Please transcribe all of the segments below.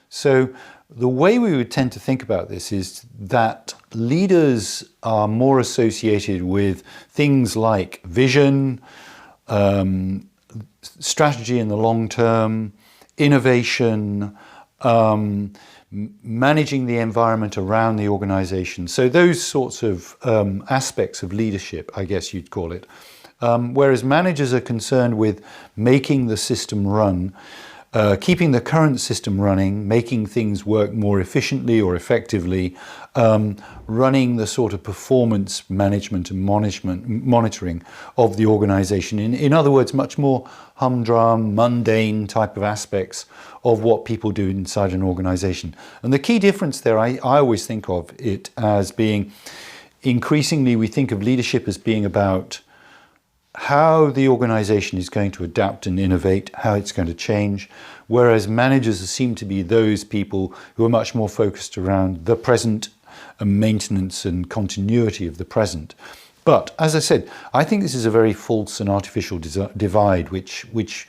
So the way we would tend to think about this is that leaders are more associated with things like vision, strategy in the long term, innovation, managing the environment around the organization. So those sorts of aspects of leadership, I guess you'd call it. Whereas managers are concerned with making the system run, keeping the current system running, making things work more efficiently or effectively, running the sort of performance management and monitoring of the organization. In other words, much more humdrum, mundane type of aspects of what people do inside an organization. And the key difference there, I always think of it as being, increasingly we think of leadership as being about how the organization is going to adapt and innovate, how it's going to change, whereas managers seem to be those people who are much more focused around the present and maintenance and continuity of the present. But as I said, I think this is a very false and artificial divide, which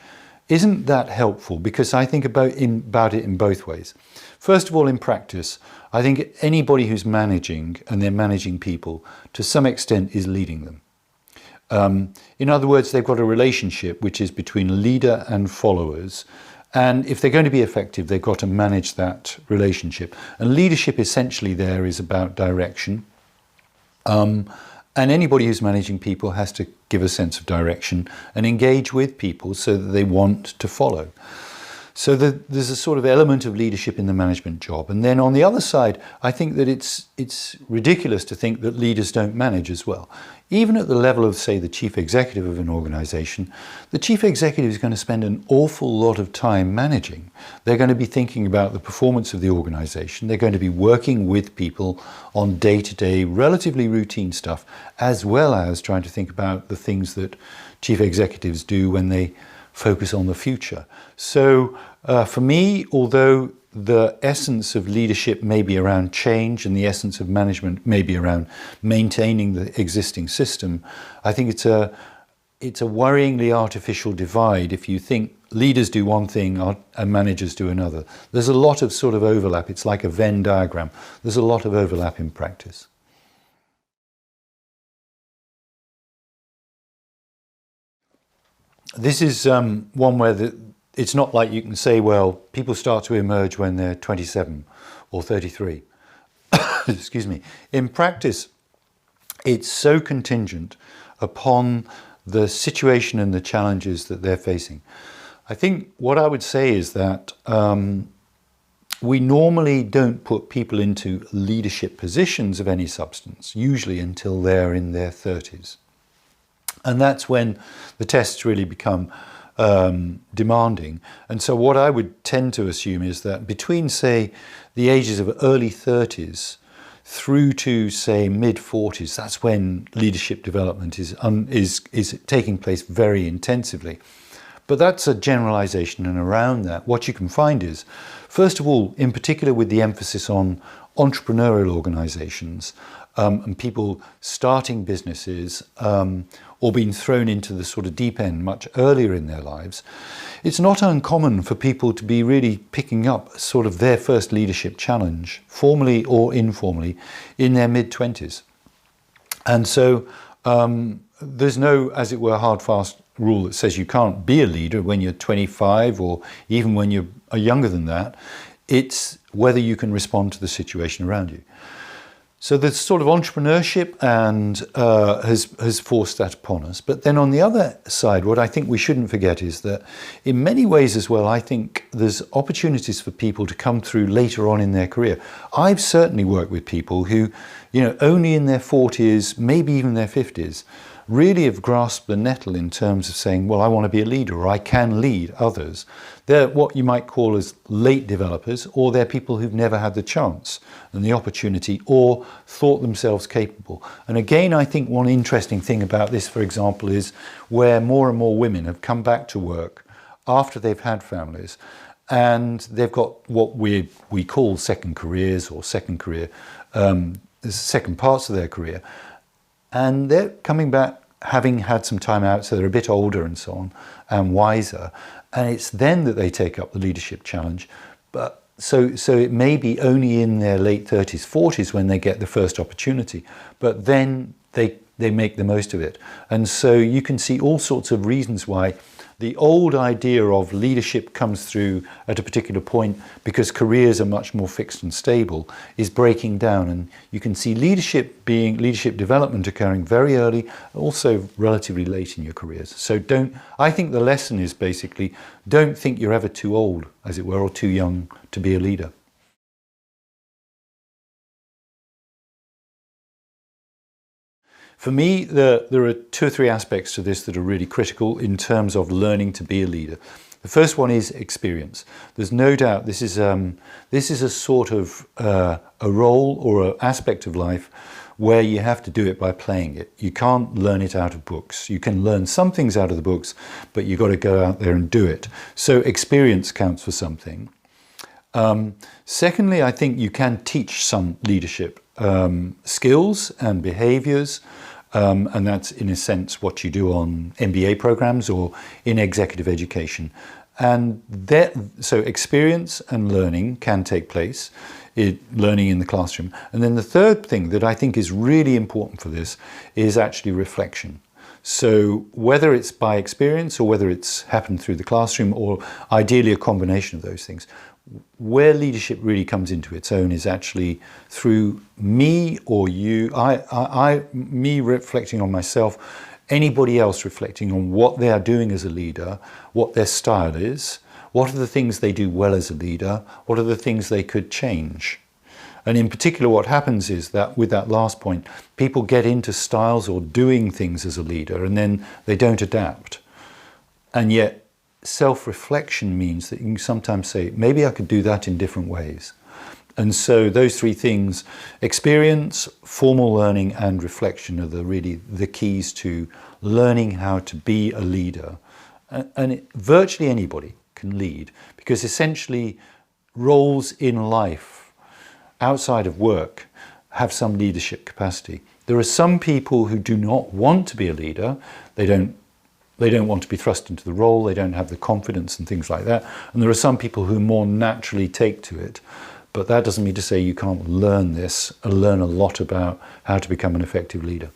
isn't that helpful, because I think about it in both ways. First of all, in practice, I think anybody who's managing, and they're managing people, to some extent is leading them. In other words, they've got a relationship which is between leader and followers. And if they're going to be effective, they've got to manage that relationship. And leadership essentially there is about direction. And anybody who's managing people has to give a sense of direction and engage with people so that they want to follow. So there's a sort of element of leadership in the management job. And then on the other side, I think that it's ridiculous to think that leaders don't manage as well. Even at the level of, say, the chief executive of an organization, the chief executive is going to spend an awful lot of time managing. They're going to be thinking about the performance of the organization. They're going to be working with people on day-to-day, relatively routine stuff, as well as trying to think about the things that chief executives do when they focus on the future. So for me, although the essence of leadership may be around change and the essence of management may be around maintaining the existing system, I think it's a worryingly artificial divide if you think leaders do one thing and managers do another. There's a lot of sort of overlap. It's like a Venn diagram. There's a lot of overlap in practice. This is one where it's not like you can say, well, people start to emerge when they're 27 or 33. Excuse me. In practice, it's so contingent upon the situation and the challenges that they're facing. I think what I would say is that we normally don't put people into leadership positions of any substance, usually until they're in their 30s. And that's when the tests really become demanding. And so what I would tend to assume is that between, say, the ages of early 30s through to, say, mid 40s, that's when leadership development is taking place very intensively. But that's a generalization, and around that, what you can find is, first of all, in particular with the emphasis on entrepreneurial organizations, and people starting businesses or being thrown into the sort of deep end much earlier in their lives, it's not uncommon for people to be really picking up sort of their first leadership challenge, formally or informally, in their mid-20s. And so there's no, as it were, hard, fast rule that says you can't be a leader when you're 25 or even when you're younger than that. It's whether you can respond to the situation around you. So the sort of entrepreneurship and has forced that upon us. But then on the other side, what I think we shouldn't forget is that in many ways as well, I think there's opportunities for people to come through later on in their career. I've certainly worked with people who, only in their 40s, maybe even their 50s, really have grasped the nettle in terms of saying, well, I want to be a leader, or I can lead others. They're what you might call as late developers, or they're people who've never had the chance and the opportunity or thought themselves capable. And again, I think one interesting thing about this, for example, is where more and more women have come back to work after they've had families, and they've got what we call second careers or second parts of their career. And they're coming back having had some time out, so they're a bit older and so on, and wiser. And it's then that they take up the leadership challenge. But So it may be only in their late 30s, 40s when they get the first opportunity, but then they make the most of it. And so you can see all sorts of reasons why the old idea of leadership comes through at a particular point because careers are much more fixed and stable is breaking down. And you can see leadership development occurring very early, also relatively late in your careers. So I think the lesson is basically, don't think you're ever too old, as it were, or too young to be a leader. For me, there are 2 or 3 aspects to this that are really critical in terms of learning to be a leader. The first one is experience. There's no doubt this is a sort of a role or an aspect of life where you have to do it by playing it. You can't learn it out of books. You can learn some things out of the books, but you've got to go out there and do it. So experience counts for something. Secondly, I think you can teach some leadership skills and behaviors, and that's in a sense what you do on MBA programs or in executive education. And so experience and learning can take place, learning in the classroom. And then the third thing that I think is really important for this is actually reflection. So whether it's by experience or whether it's happened through the classroom or ideally a combination of those things, where leadership really comes into its own is actually through me or you, me reflecting on myself, anybody else reflecting on what they are doing as a leader, what their style is, what are the things they do well as a leader, what are the things they could change. And in particular, what happens is that with that last point, people get into styles or doing things as a leader and then they don't adapt. And yet self-reflection means that you can sometimes say, maybe I could do that in different ways. And so those 3 things, experience, formal learning and reflection are really the keys to learning how to be a leader. And virtually anybody can lead, because essentially roles in life outside of work have some leadership capacity. There are some people who do not want to be a leader. They don't want to be thrust into the role, they don't have the confidence and things like that. And there are some people who more naturally take to it. But that doesn't mean to say you can't learn this and learn a lot about how to become an effective leader.